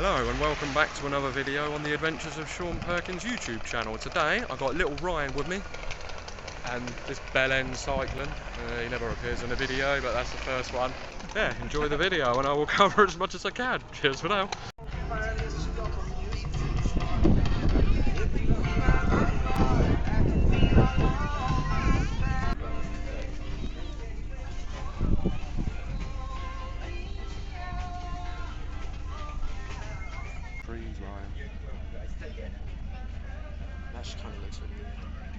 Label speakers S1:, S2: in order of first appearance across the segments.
S1: Hello and welcome back to another video on the adventures of Shaun Perkins' YouTube channel. Today I've got little Ryan with me and this bell end cycling. He never appears in a video, but that's the first one. Yeah, enjoy the video and I will cover as much as I can. Cheers for now.
S2: That just kind of looks weird.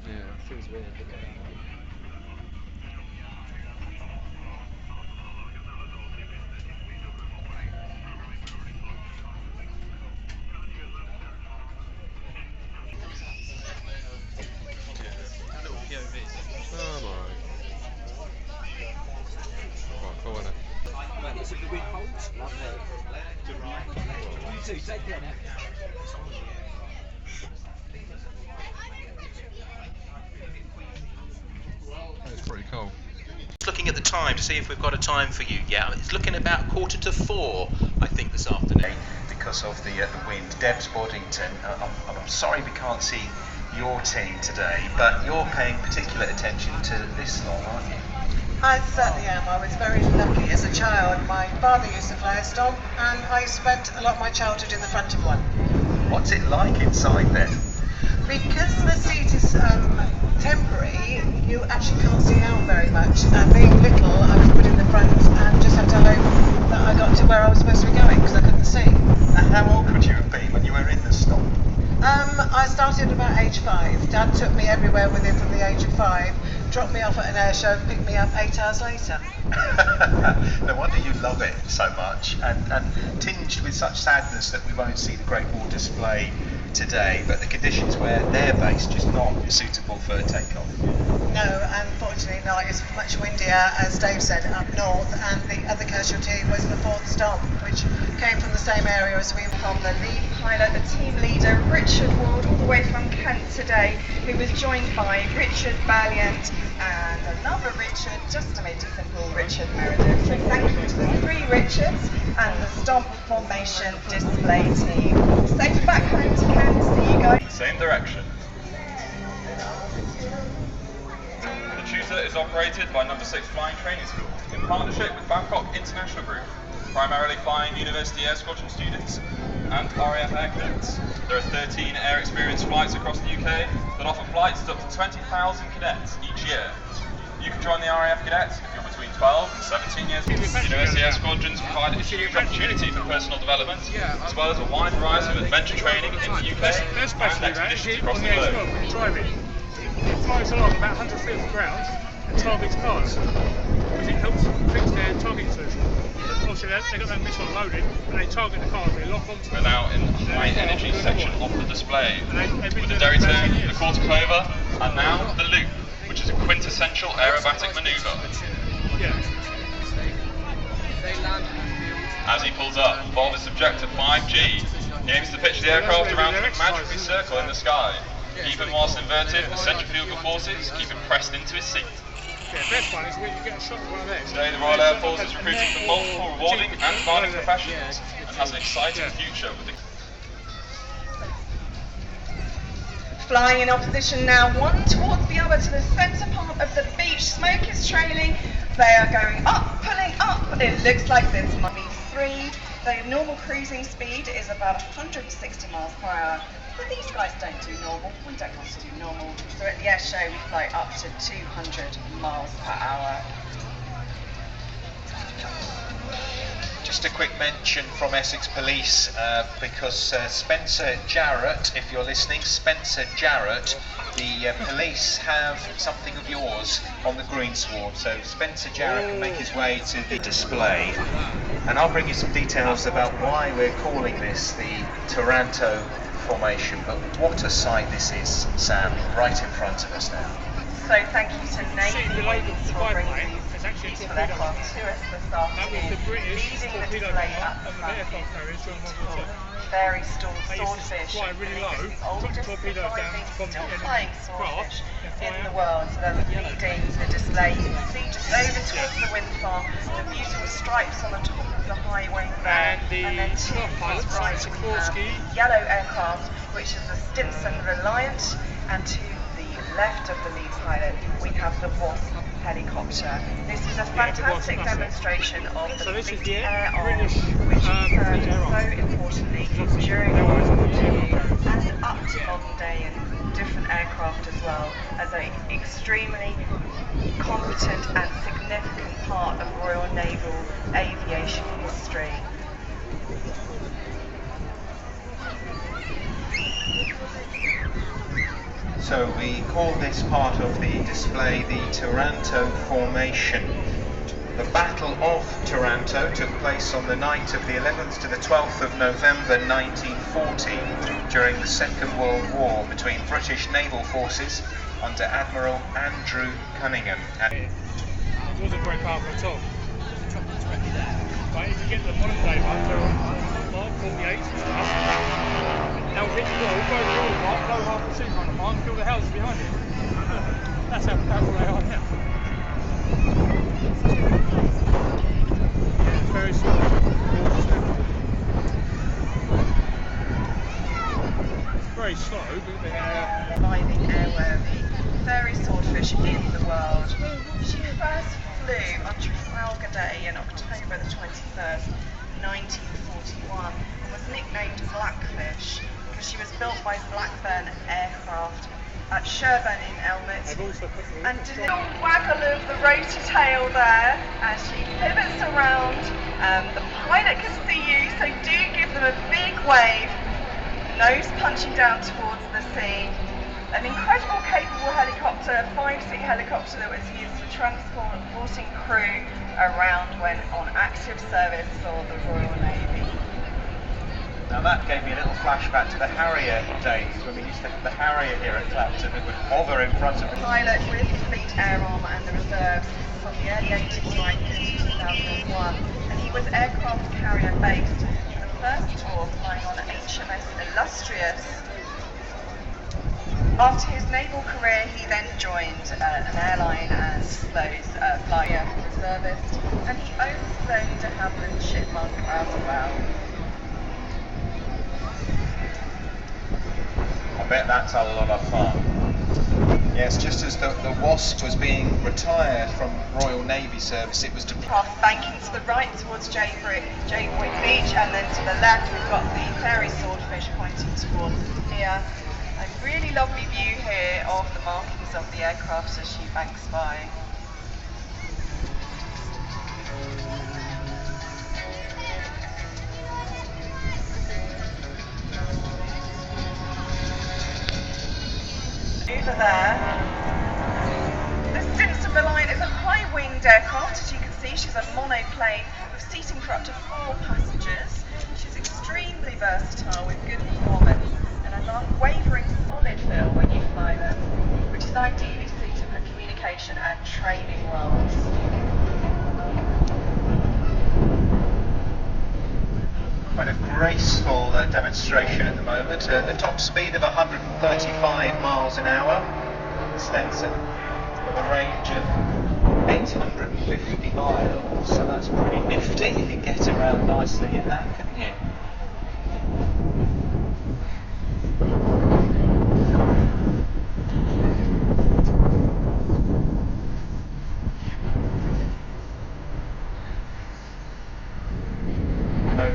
S1: Yeah.
S2: Feels weird. Little POV.
S1: Oh my. Quite cool, isn't it?
S2: Right, that's if the wind holds. Lovely. You too, take care now.
S1: It's pretty cool.
S3: Just looking at the time to see if we've got a time for you. Yeah, it's looking about 3:45, I think, this afternoon. Because of the wind. Debs Boddington, I'm sorry we can't see your team today, but you're paying particular attention to this lot, aren't you?
S4: I certainly am. I was very lucky as a child. My father used to fly a Stomp, and I spent a lot of my childhood in the front of one.
S3: What's it like inside then?
S4: Because the seat is temporary, you actually can't see out very much. And being little, I was put in the front and just had to hope that I got to where I was supposed to be going because I couldn't see.
S3: And how old could you have been when you were in the Stomp?
S4: I started about age 5. Dad took me everywhere with him from the age of 5, dropped me off at an air show, picked me up 8 hours later.
S3: No wonder you love it so much, and tinged with such sadness that we won't see the Great Wall display today, but the conditions where they're based just not suitable for takeoff.
S4: No, unfortunately not. It's much windier, as Dave said, up north, and the other casualty was the 4th Stomp, which came from the same area as we were
S5: From the lead pilot, the team leader Richard Ward, all the way from Kent today, who was joined by Richard Valiant and another Richard, just to make it simple, Richard Meredith. So thank you to the 3 Richards and the Stomp Formation display team. Safe back home to Kent. See you guys.
S6: Same direction. The tutor is operated by Number 6 Flying Training School in partnership with Bangkok International Group, primarily flying University Air Squadron students and RAF air cadets. There are 13 air experience flights across the UK that offer flights to up to 20,000 cadets each year. You can join the RAF cadets if you're between 12 and 17 years old. University Air Squadrons provide a huge opportunity for personal development, as well as a wide variety of adventure training in the UK and expeditions across the globe.
S7: When you're driving, it flies along about 100 feet off the ground and targets cars, because it helps fix their target solution. Obviously they've got no missile loaded, and they target the cars, they lock onto
S6: We're now in the high energy section of the display, with the derry turn, the quarter clover, and now the loop, which is a quintessential aerobatic manoeuvre.
S7: Yeah.
S6: As he pulls up, Bob is subject to 5G. He aims to pitch the aircraft around a magical circle in the sky. Even whilst inverted, the centrifugal forces keep him pressed into his seat.
S7: Yeah, best one is when you get a shot of one of them.
S6: Today the Royal Air Force is recruiting for multiple rewarding and demanding professions and has an exciting future with the
S5: Flying in opposition now, one towards the other to the centre part of the beach. Smoke is trailing. They are going up, pulling up. It looks like this might be 3. The normal cruising speed is about 160 miles per hour. But these guys don't do normal. We don't want to do normal. So at the air show we fly up to 200 miles per hour.
S3: Just a quick mention from Essex Police, because Spencer Jarrett, if you're listening, Spencer Jarrett, the police have something of yours on the greensward, so Spencer Jarrett can make his way to the display, and I'll bring you some details about why we're calling this the Toranto formation. But what a sight this is, Sam, right in front of us now.
S5: So thank you to Navy for bringing these beautiful aircraft to us this afternoon, leading the display up the front. Beautiful fairy swordfish, the oldest surviving still flying swordfish in the world. So they're leading the display. You can see just over towards the wind farm the beautiful stripes on the top of the high wing there,
S7: And the
S5: then to
S7: staff pilot,
S5: his right we have
S7: Sikorsky.
S5: yellow aircraft, which is the Stinson Reliant, and to the left of the lead pilot we have the Wasp helicopter. This is a fantastic demonstration of
S7: So
S5: the
S7: this is
S5: fleet
S7: the
S5: air arm,
S7: British
S5: which
S7: fleet
S5: served
S7: air arm.
S5: so importantly during
S7: There
S5: World
S7: was
S5: War
S7: the
S5: II
S7: aircraft.
S5: and up to modern day in different aircraft as well, as an extremely competent and significant part of Royal Naval aviation history.
S3: So we call this part of the display the Toranto formation. The Battle of Toranto took place on the night of the 11th to the 12th of November 1940 during the Second World War between British naval forces under Admiral Andrew Cunningham.
S7: It wasn't very powerful at all. But if you get the modern day ones, they're on Mark 48 and stuff. They'll hit the wall, go the wall mark, blow half the seafront apart and kill the houses behind it. That's how powerful they are now. Yeah, it's very slow. It's very slow, but they're
S5: Surviving airworthy fairy swordfish in the world. She first flew on Trafalgar Day in October the 23rd, 1941, and was nicknamed Blackfish because she was built by Blackburn Aircraft at Sherburn in Elmet. And did a little waggle of the rotor tail there as she pivots around. The pilot can see you, so do give them a big wave. Nose punching down towards the sea. An incredible capable helicopter, a 5-seat helicopter that was used for transporting crew around when on active service for the Royal Navy.
S3: Now that gave me a little flashback to the Harrier days when we used to have the Harrier here at Clacton that would hover in front of the
S5: Pilot with the Fleet Air Arm and the reserves from the early 80s right into 2001, and he was aircraft carrier based for the first tour flying on HMS Illustrious. After his naval career, he then joined an airline as those flyer reservist, and he owns the de Havilland Shipmonk as well.
S3: I bet that's a lot of fun. Yes, just as the Wasp was being retired from Royal Navy service, it was
S5: Craft banking to the right towards Jayboy Beach, and then to the left we've got the fairy swordfish pointing towards the pier. A really lovely view here of the markings of the aircraft as she banks by. Over there, the Stinson Reliant is a high-winged aircraft. As you can see, she's a monoplane with seating for up to 4 passengers. She's extremely versatile with good performance and an unwavering solid feel when you fly them, which is ideally suited for communication and training roles.
S3: quite a graceful demonstration at the moment. A top speed of 135 miles an hour. Stenson with a range of 850 miles, so that's pretty nifty. You can get around nicely in that, couldn't you?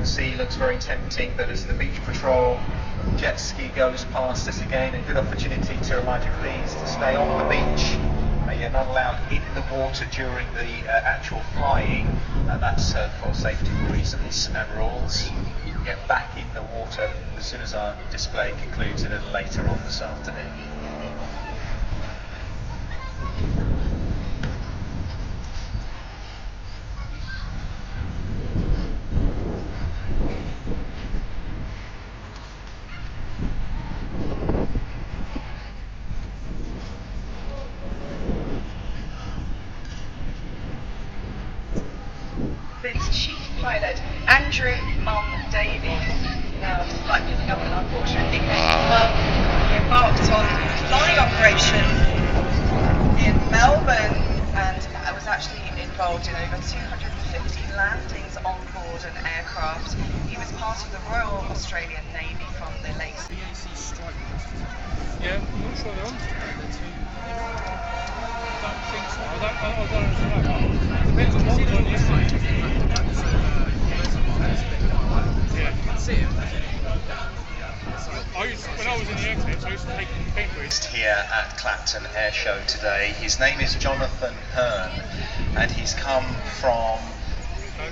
S3: Sea looks very tempting, but as the beach patrol jet ski goes past us again, a good opportunity to remind you please to stay on the beach. You're not allowed in the water during the actual flying, that's for safety reasons and rules. You can get back in the water as soon as our display concludes a little later on this afternoon.
S5: Chief pilot Andrew Davies. Now, despite picking up an unfortunate nickname, he embarked on flying operations in Melbourne and was actually involved in over 250 landings on board modern aircraft. He was part of the Royal Australian Navy from the late...
S7: Yeah, I'm not sure they're on. I don't think so. I don't know. Depends on what was on yesterday. Yeah. I can see it. When I was in the air clips, I used to take Cambridge.
S3: Here at Clacton Airshow today. His name is Jonathan Hearn, and he's come from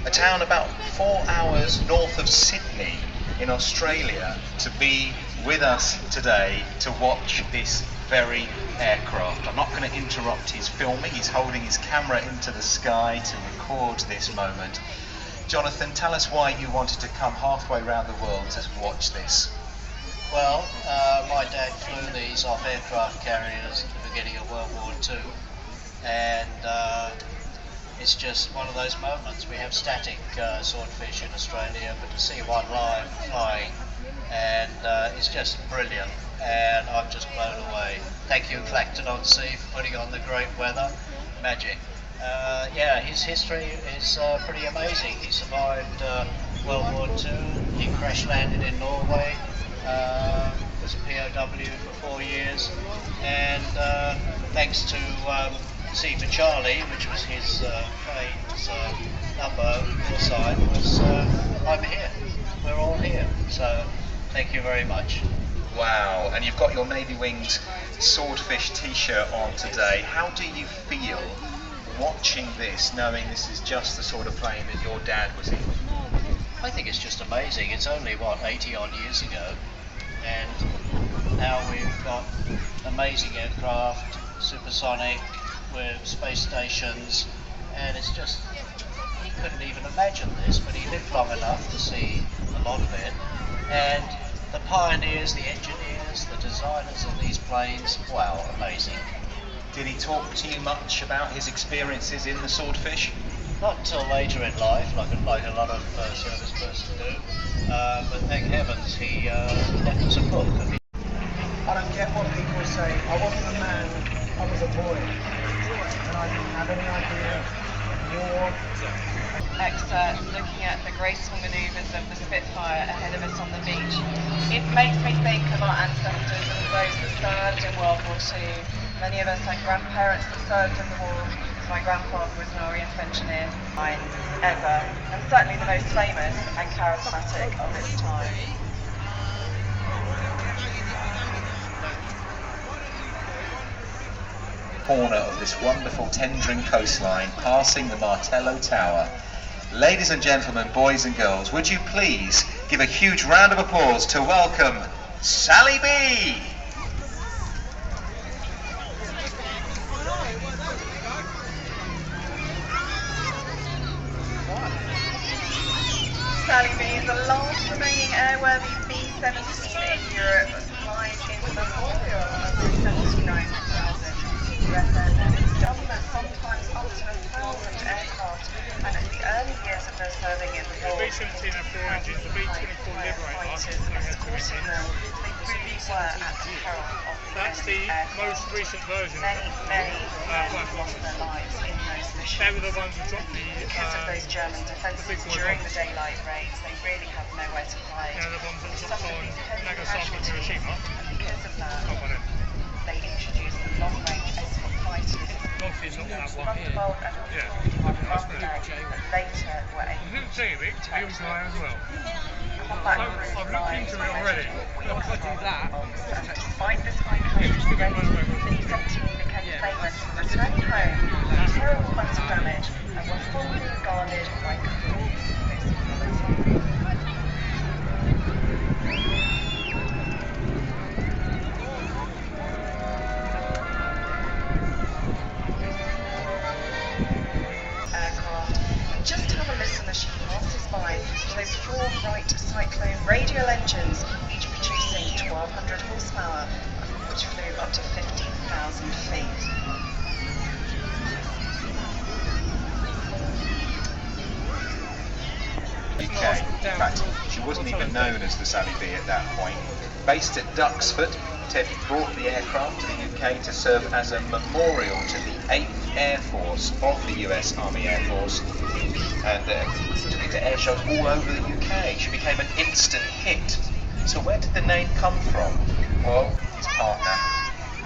S3: a town about 4 hours north of Sydney in Australia to be with us today to watch this very aircraft. I'm not going to interrupt his filming. He's holding his camera into the sky to record this moment. Jonathan, tell us why you wanted to come halfway around the world to watch this.
S8: Well, my dad flew these off aircraft carriers at the beginning of World War II, and it's just one of those moments. We have static swordfish in Australia, but to see one live flying, and it's just brilliant, and I'm just blown away. Thank you, Clacton on Sea, for putting on the great weather. Magic. Yeah, his history is pretty amazing. He survived World War II, he crash landed in Norway, was a POW for 4 years, and thanks to C for Charlie, which was his plane's number, your side, was I'm here. We're all here. So thank you very much.
S3: Wow, and you've got your Navy Wings Swordfish t-shirt on today. How do you feel watching this, knowing this is just the sort of plane that your dad was in?
S8: I think it's just amazing. It's only, what, 80 odd years ago, and now we've got amazing aircraft, supersonic, with space stations, and it's just, he couldn't even imagine this, but he lived long enough to see a lot of it. And the pioneers, the engineers, the designers of these planes, wow, amazing.
S3: Did he talk to you much about his experiences in the Swordfish?
S8: Not until later in life, like a lot of service persons do, but thank heavens he left us a book.
S4: I don't get what people say. I wasn't a man, I was a boy. And I didn't have any idea of war.
S5: Excerpt looking at the graceful manoeuvres of the Spitfire ahead of us on the beach. It makes me think of our ancestors and those that served in World War II. Many of us had grandparents that served in the war. My grandfather was an Orient engineer, mine ever, and certainly the most famous and charismatic of its time.
S3: Corner of this wonderful tendering coastline, passing the Martello Tower. Ladies and gentlemen, boys and girls, would you please give a huge round of applause to welcome Sally B.
S5: Sally B is the last remaining airworthy B-17 in Europe, flying into the Memorial of the 79,000 USS. It's government sometimes up to 1,000 aircraft, and in the early years of their serving in the war,
S7: The B-17 had 4 engines, the B-24 Liberator only had 2 engines.
S5: they really were at the peril of the
S7: That's the
S5: enemy aircraft.
S7: most recent version.
S5: Many lost their lives in those missions.
S7: They were the ones who dropped
S5: Because of those German defences during the daylight raids, they really have nowhere to hide.
S7: the ones that
S5: They
S7: dropped
S5: suffered
S7: on
S5: these heavy
S7: Nagasaki and
S5: casualties,
S7: Hiroshima.
S5: and because of that,
S7: Oh, got it.
S5: they introduced the long-range escort fighters.
S7: Obviously not that one here.
S5: Rumble and
S7: Yeah.
S5: Rumble that later were
S7: I didn't see it, Vic. He was there as well.
S5: combat
S7: I've looked into it already.
S5: If I do that, despite this high casualty rate, the B-17 became famous for returning home with terrible amounts of damage and were fully regarded by crew. Aircraft, and just have a listen as she passes by to those 4 Wright Cyclone radial engines, each producing 1,200 horsepower, which flew up to 15,000 feet.
S3: UK. In fact, she wasn't even known as the Sally B at that point. Based at Duxford, Ted brought the aircraft to the UK to serve as a memorial to the 8th Air Force of the US Army Air Force, and took it to air shows all over the UK. She became an instant hit. So where did the name come from? Well, his partner.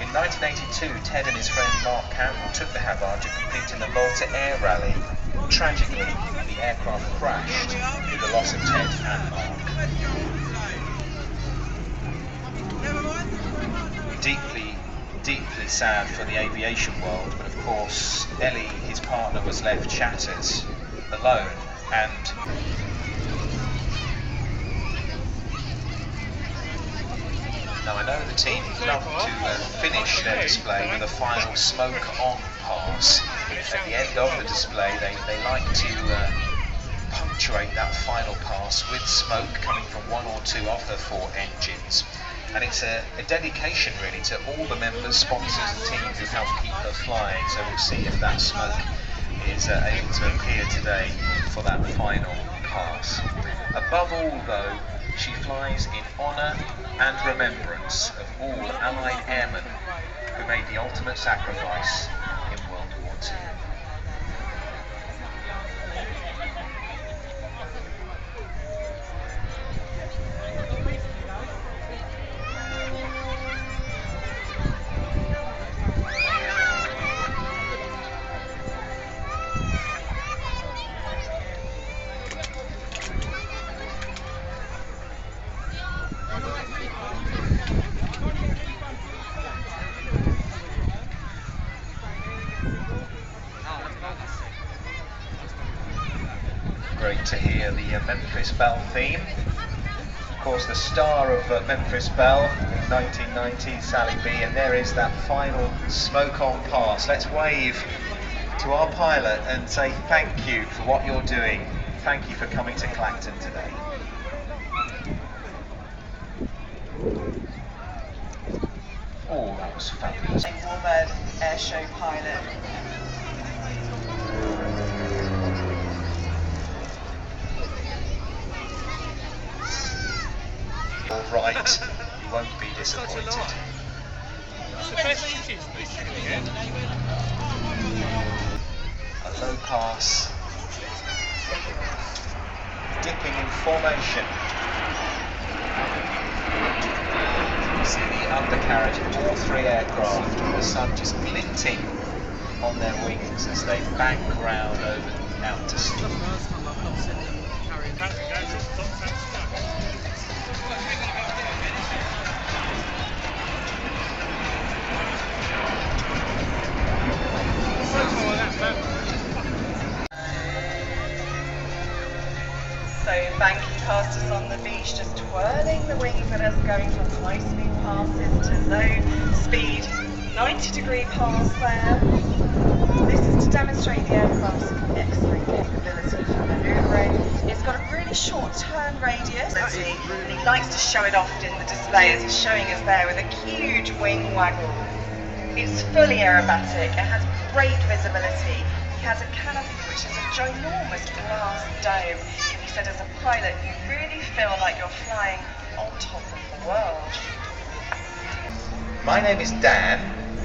S3: In 1982, Ted and his friend Mark Campbell took the Havard to compete in the Malta Air Rally. Tragically, the aircraft crashed with the loss of Ted and Mark. Deeply sad for the aviation world, but of course Ellie, his partner, was left shattered, alone, and now I know the team love to finish their display with a final smoke-on pass. At the end of the display, they like to punctuate that final pass with smoke coming from one or two of her 4 engines. And it's a dedication really to all the members, sponsors and team who help keep her flying. So we'll see if that smoke is able to appear today for that final pass. Above all though, she flies in honour and remembrance of all Allied airmen who made the ultimate sacrifice in World War II. Great to hear the Memphis Belle theme. Of course, the star of Memphis Belle in 1990, Sally B, and there is that final smoke-on pass. Let's wave to our pilot and say thank you for what you're doing. Thank you for coming to Clacton today. Oh, that was fabulous.
S5: Warbird Airshow pilot.
S3: All right, you won't be disappointed. A low pass, dipping in formation. You see the undercarriage of all 3 aircraft, with the sun just glinting on their wings as they bank round over out to sea.
S5: So banking past us on the beach, just twirling the wings at us, going from high speed passes to low speed 90-degree pass there. This is to demonstrate the aircraft's excellent capability for manoeuvring. It's got a really short turn radius, and he likes to show it off in the display as he's showing us there with a huge wing waggle. It's fully aerobatic, it has great visibility. He has a canopy which is a ginormous glass dome. He said as a pilot you really feel like you're flying on top of the world.
S3: My name is Dan.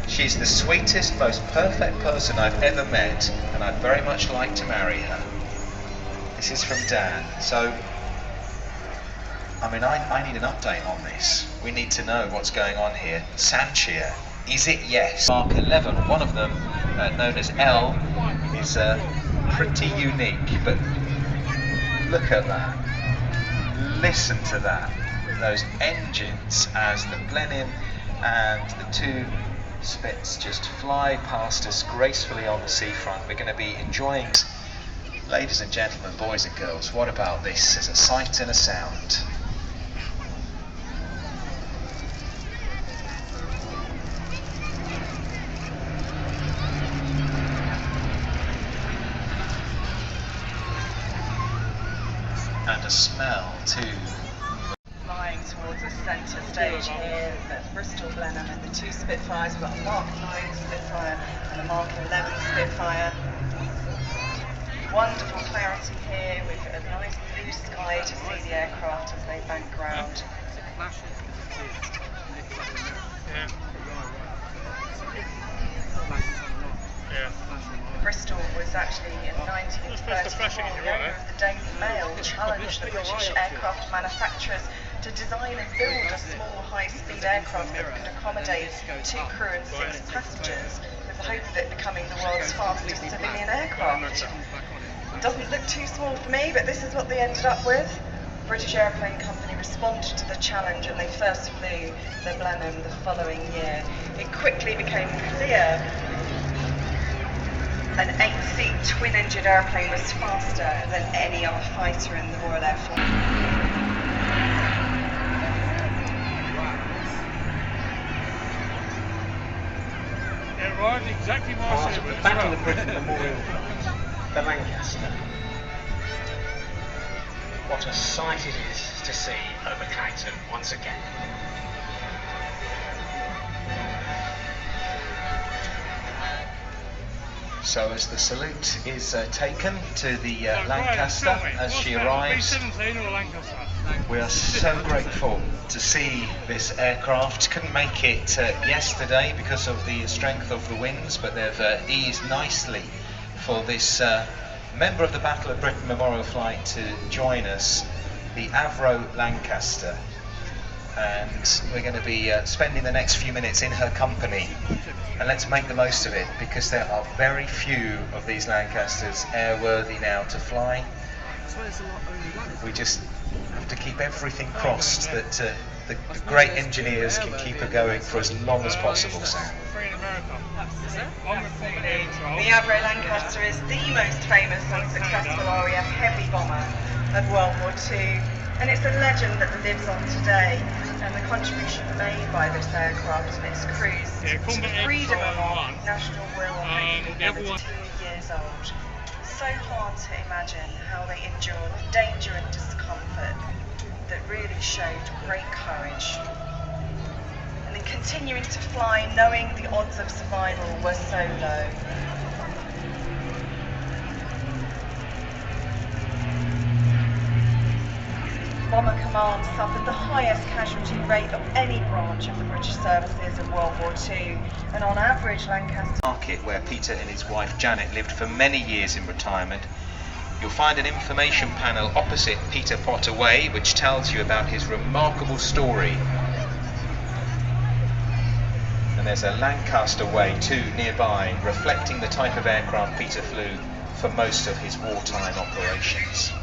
S3: She's the sweetest, most perfect person I've ever met, and I'd very much like to marry her. This is from Dan. So, I mean, I need an update on this. We need to know what's going on here. Sanchia, is it yes? Mark 11, one of them, known as L, is pretty unique, but look at that. Listen to that. Those engines as the Blenheim and the 2 Spits just fly past us gracefully on the seafront. We're going to be enjoying, ladies and gentlemen, boys and girls, what about this as a sight and a sound? And a smell too.
S5: Flying towards the centre stage here, the Bristol Blenheim and the 2 Spitfires. We've got a Mark 9 Spitfire and a Mark 11 Spitfire. Wonderful clarity here with a nice blue sky to see the aircraft as they bank round.
S7: it in your eye.
S5: The Daily Mail challenged the British aircraft manufacturers to design and build a small high-speed aircraft that could accommodate 2 crew and 6 passengers, with the hope of it becoming the world's fastest civilian aircraft. It doesn't look too small for me, but this is what they ended up with. The British Airplane Company responded to the challenge and they first flew the Blenheim the following year. It quickly became clear an 8-seat twin-engine airplane was faster than any other fighter in the Royal Air Force.
S7: It arrived exactly where I
S3: Part
S7: said
S3: of
S7: it
S3: the
S7: would.
S3: Battle of Britain Memorial, the Lancaster. What a sight it is to see over Clacton once again. So as the salute is taken to the Lancaster as she arrives,
S7: B-17 or Lancaster?
S3: we are so grateful to see this aircraft. Couldn't make it yesterday because of the strength of the winds, but they've eased nicely for this member of the Battle of Britain Memorial Flight to join us, the Avro Lancaster. And we're going to be spending the next few minutes in her company, and let's make the most of it, because there are very few of these Lancasters airworthy now to fly. We just have to keep everything crossed that the great engineers can keep her going for as long as possible, Sam.
S7: Free in America. I'm with former air control.
S5: The Avro Lancaster is the most famous and successful RAF heavy bomber of World War II, and it's a legend that lives on today, and the contribution made by this aircraft and its crews to the freedom of our national will and
S7: the other one.
S5: 2 years old. So hard to imagine how they endured danger and discomfort that really showed great courage. And then continuing to fly knowing the odds of survival were so low. Bomber Command suffered the highest casualty rate of any branch of the British services in World War II, and on average Lancaster
S3: Market, where Peter and his wife Janet lived for many years in retirement. You'll find an information panel opposite Peter Potter Way, which tells you about his remarkable story. And there's a Lancaster Way too nearby, reflecting the type of aircraft Peter flew for most of his wartime operations.